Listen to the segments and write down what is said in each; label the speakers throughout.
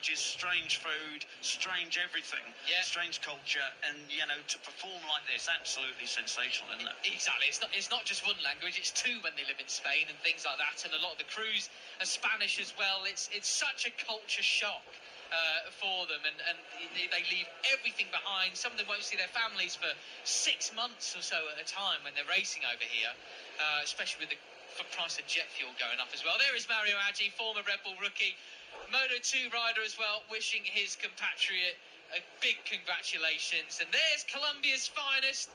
Speaker 1: languages, strange food, strange everything, strange culture, and, you know, to perform like this, absolutely sensational, isn't it?
Speaker 2: Exactly. It's not just one language, it's two when they live in Spain and things like that, and a lot of the crews are Spanish as well. It's such a culture shock for them, and they leave everything behind. Some of them won't see their families for 6 months or so at a time when they're racing over here, especially with the price of jet fuel going up as well. There is Mario Aggi, former Red Bull rookie, Moto 2 rider as well, wishing his compatriot a big congratulations. And there's Colombia's finest,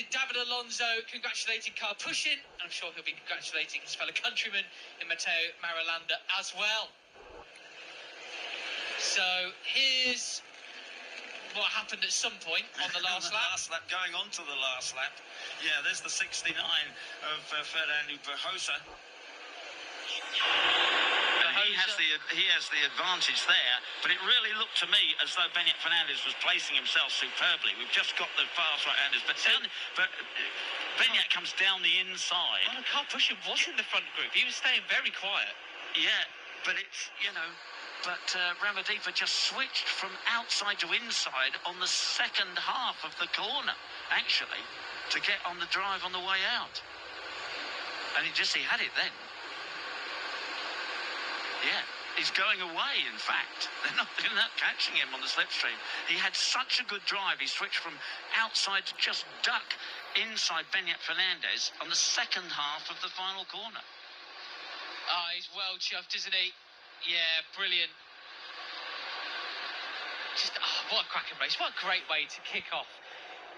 Speaker 2: David Alonso, congratulating Carl Pushin. I'm sure he'll be congratulating his fellow countryman in Matteo Marulanda as well. So here's what happened at some point on the last lap.
Speaker 1: Going on to the last lap. Yeah, there's the 69 of Fernando Berjosa. He has the advantage there, but it really looked to me as though Beñat Fernandez was placing himself superbly. We've just got the fast right-handers, but Beñat comes down the inside.
Speaker 2: Well, Carl Pushin was in the front group. He was staying very quiet.
Speaker 1: Yeah, but it's, you know... But Rama Dhipa just switched from outside to inside on the second half of the corner, actually, to get on the drive on the way out. And he had it then. Yeah, he's going away, in fact. They're not catching him on the slipstream. He had such a good drive. He switched from outside to just duck inside Beñat Fernandez on the second half of the final corner.
Speaker 2: Oh, he's well chuffed, isn't he? Yeah, brilliant. Just, what a cracking race. What a great way to kick off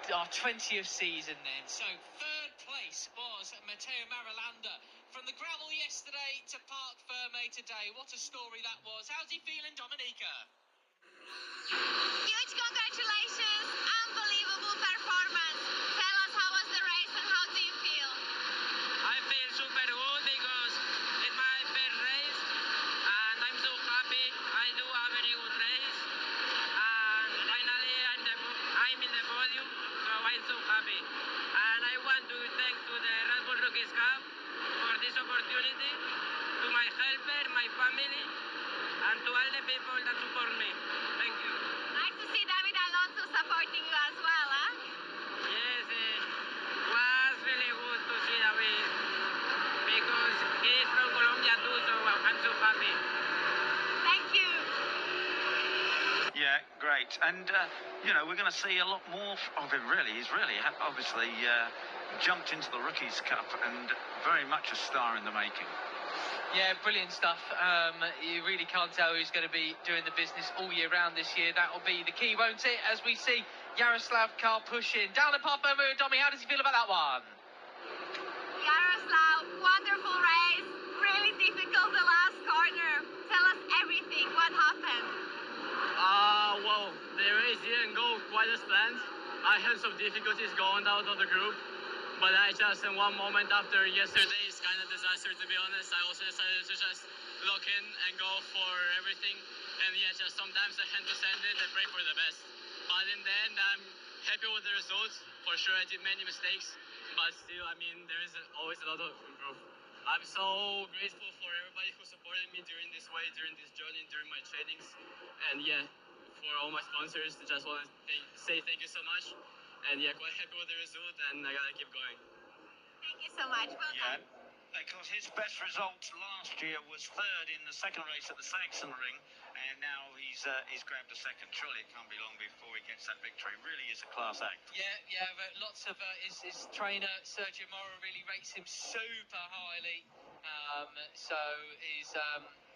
Speaker 2: our 20th season then. So, third place was Matteo Marulanda. From the gravel yesterday to Parc Ferme today. What a story that was. How's he feeling, Dominica?
Speaker 3: Huge congratulations. Unbelievable performance. Tell us, how was the race and how do you feel?
Speaker 4: I feel super good because it's my first race and I'm so happy. I do a very good race and finally I'm in the podium, so I'm so happy. And I want to thank to the Red Bull Rookies Cup for this opportunity, to my helper, my family, and to all the people that support me. Thank you.
Speaker 3: Nice to see David Alonso supporting you as well, huh?
Speaker 4: Yes, it was really good to see David because he's from Colombia too, so I'm so happy.
Speaker 3: Thank you.
Speaker 1: Yeah, great. And, you know, we're going to see a lot more of him, really. He's really obviously jumped into the Rookies' Cup and very much a star in the making.
Speaker 2: Yeah, brilliant stuff. You really can't tell who's going to be doing the business all year round this year. That will be the key, won't it? As we see Jaroslav Karl Pushin down at Parc Ferme. Domi, how does he feel about that one?
Speaker 3: Jaroslav, wonderful race. Really difficult the last corner. Tell us everything. What happened?
Speaker 4: Well, the race didn't go quite as planned. I had some difficulties going out of the group, but I just, in one moment after yesterday's kind of disaster, to be honest, I also decided to just lock in and go for everything. And yeah, just sometimes I had to send it and pray for the best. But in the end, I'm happy with the results. For sure, I did many mistakes, but still, I mean, there is always a lot to improve. I'm so grateful for everybody who supported me during this way, during this journey, during my trainings. And yeah, for all my sponsors, I just want to say thank you so much. And yeah, quite happy with the result, and I gotta keep going.
Speaker 3: Thank you so much. Well done.
Speaker 1: Because his best result last year was third in the second race at the Saxon Ring, and now he's grabbed a second. Surely it can't be long before he gets that victory. Really is a class act.
Speaker 2: Yeah, but lots of his trainer Sergio Mora really rates him super highly. So he's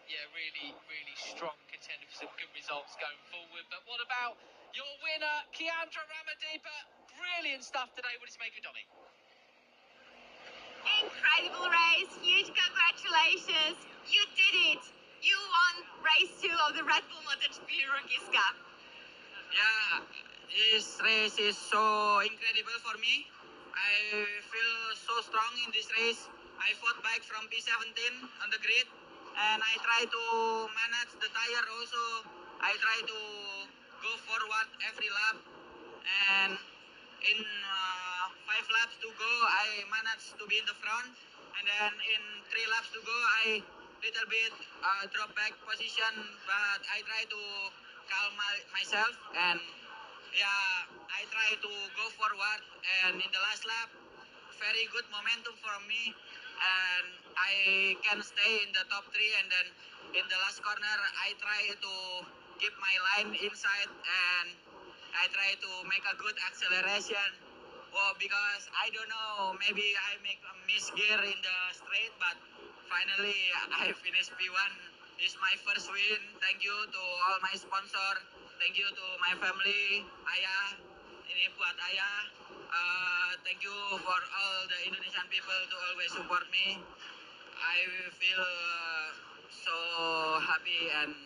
Speaker 2: really strong contender for some good results going forward. But what about your winner, Rama Dhipa? Brilliant stuff today. What does it make of Dommy?
Speaker 3: Incredible race. Huge congratulations. You did it. You won race 2 of the Red Bull MotoGP Rookies Cup.
Speaker 4: Yeah, this race is so incredible for me. I feel so strong in this race. I fought back from P17 on the grid, and I try to manage the tire also. I try to go forward every lap, and in 5 laps to go, I managed to be in the front, and then in 3 laps to go, I
Speaker 5: little bit drop back position, but I try to calm myself, and yeah, I try to go forward, and in the last lap, very good momentum from me, and I can stay in the top 3, and then in the last corner I try to keep my line inside, and I try to make a good acceleration. Well, because I don't know, maybe I make a miss gear in the straight, but finally I finished P1. This is my first win. Thank you to all my sponsor. Thank you to my family. Ayah, ini buat Ayah. Thank you for all the Indonesian people to always support me. I feel so happy, and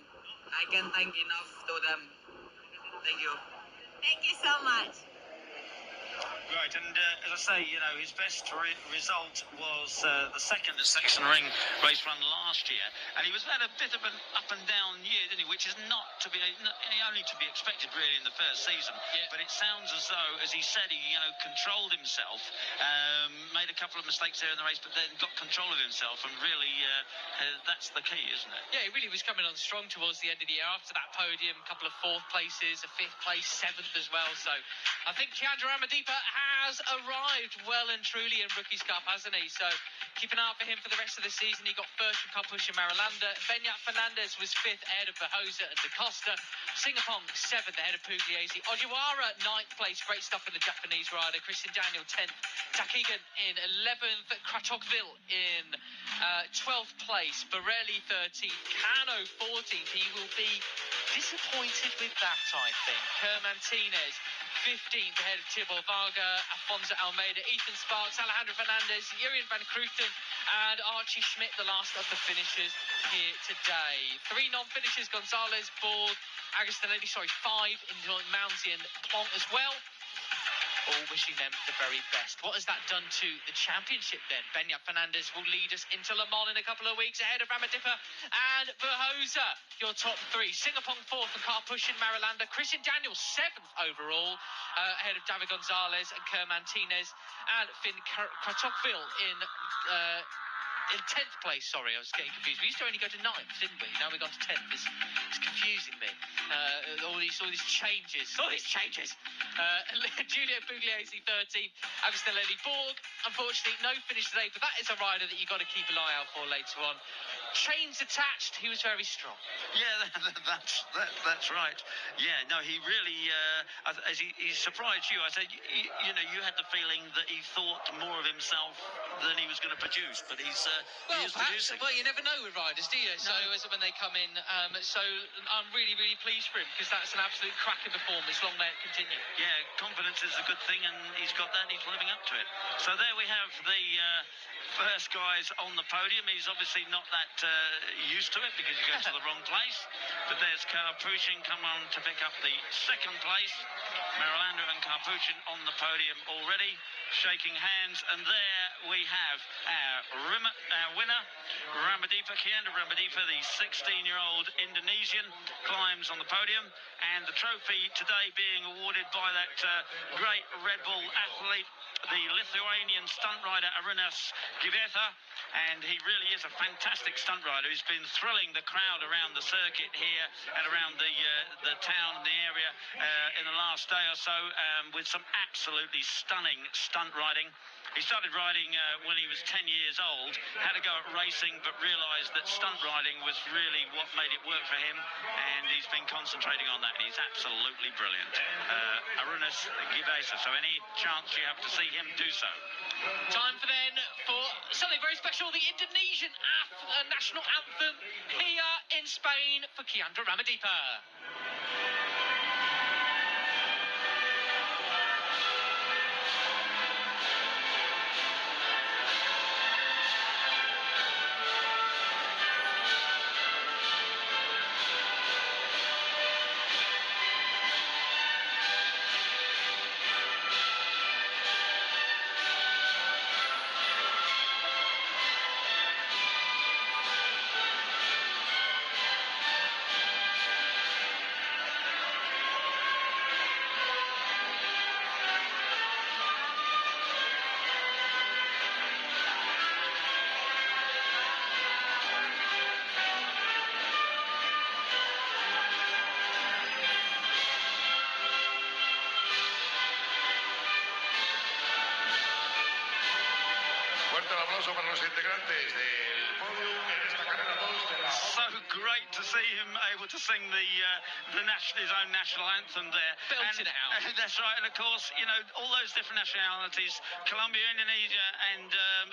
Speaker 5: I can thank enough to them. Thank you.
Speaker 3: Thank you so much.
Speaker 1: Right, and as I say, you know, his best result was the second at Saxon Ring race run last year, and he was had a bit of an up and down year, didn't he? Which is not to be only to be expected really in the first season.
Speaker 2: Yeah.
Speaker 1: But it sounds as though, as he said, he controlled himself, made a couple of mistakes there in the race, but then got control of himself, and really that's the key, isn't it?
Speaker 2: Yeah, he really was coming on strong towards the end of the year. After that podium, a couple of 4th places, a 5th place, 7th as well. So I think Rama Dhipa has arrived well and truly in Rookies Cup, hasn't he? So keep an eye out for him for the rest of the season. He got 1st from Carpush and Marulanda. Beñat Fernandez was 5th ahead of Bahosa and Da Costa. Singapong 7th ahead of Pugliese. Ojiwara 9th place. Great stuff in the Japanese rider. Christian Daniel 10th. Takigan in 11th. Kratokville in 12th place. Borelli 13th. Cano 14th. He will be disappointed with that, I think. Martinez 15th ahead of Tibor Varga, Afonso Almeida, Ethan Sparks, Alejandro Fernandez, Jurien van Krooten and Archie Schmidt, the last of the finishers here today. 3 non-finishers, Gonzalez, Borg, Agostinelli, 5 in Mounsey and Plonk as well. All wishing them the very best. What has that done to the championship then? Beñat Fernandez will lead us into Le Mans in a couple of weeks ahead of Rama Dhipa and Bahosa. Your top 3. Singapong 4th for Carpush and Marulanda. Christian Daniel 7th overall ahead of David Gonzalez and Kerr Martinez. And Finn Kratokville in 10th place. Sorry, I was getting confused. We used to only go to 9th, didn't we? Now we've gone to 10th. It's confusing me. All these changes. Giulio Pugliese 13th. Agostinelli Borg. Unfortunately, no finish today, but that is a rider that you've got to keep an eye out for later on. Chains attached. He was very strong.
Speaker 1: Yeah, that's right. Yeah, no, he really, as he surprised you. I said, you had the feeling that he thought more of himself than he was going to produce, but he is producing.
Speaker 2: Well, you never know with riders, do you? So as when they come in, so I'm really, really pleased for him because that's an absolute cracking performance. Long may it continue.
Speaker 1: Yeah, confidence is a good thing, and he's got that, and he's living up to it. So there we have the first guys on the podium. He's obviously not that used to it because he goes to the wrong place. But there's Carpuchin come on to pick up the 2nd place. Marulanda and Carpuchin on the podium already, shaking hands. And there we have our winner, Rama Dhipa, Rama Dhipa, the 16-year-old Indonesian, climbs on the podium. And the trophy today being awarded by that great Red Bull athlete, the Lithuanian stunt rider Arūnas Gibetha, and he really is a fantastic stunt rider. He's been thrilling the crowd around the circuit here and around the town and the area in the last day or so with some absolutely stunning stunt riding. He started riding when he was 10 years old, had to go at racing, but realised that stunt riding was really what made it work for him, and he's been concentrating on that. He's absolutely brilliant. Arūnas Gibetha, so any chance you have to see him, do so.
Speaker 2: Time for something very special, the Indonesian national anthem here in Spain for Rama Dhipa.
Speaker 6: aplauso para los integrantes del podium en esta carrera 2 de la...
Speaker 1: So great to see him able to sing his own national anthem there.
Speaker 2: Belting it out.
Speaker 1: That's right, and of course, you know, all those different nationalities, Colombia, Indonesia and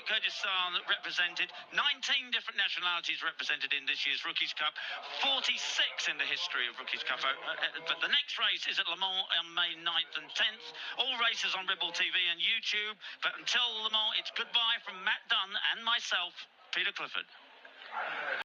Speaker 1: Kyrgyzstan represented, 19 different nationalities represented in this year's Rookies Cup, 46 in the history of Rookies Cup. But the next race is at Le Mans on May 9th and 10th. All races on Ribble TV and YouTube. But until Le Mans, it's goodbye from Matt Dunn and myself, Peter Clifford.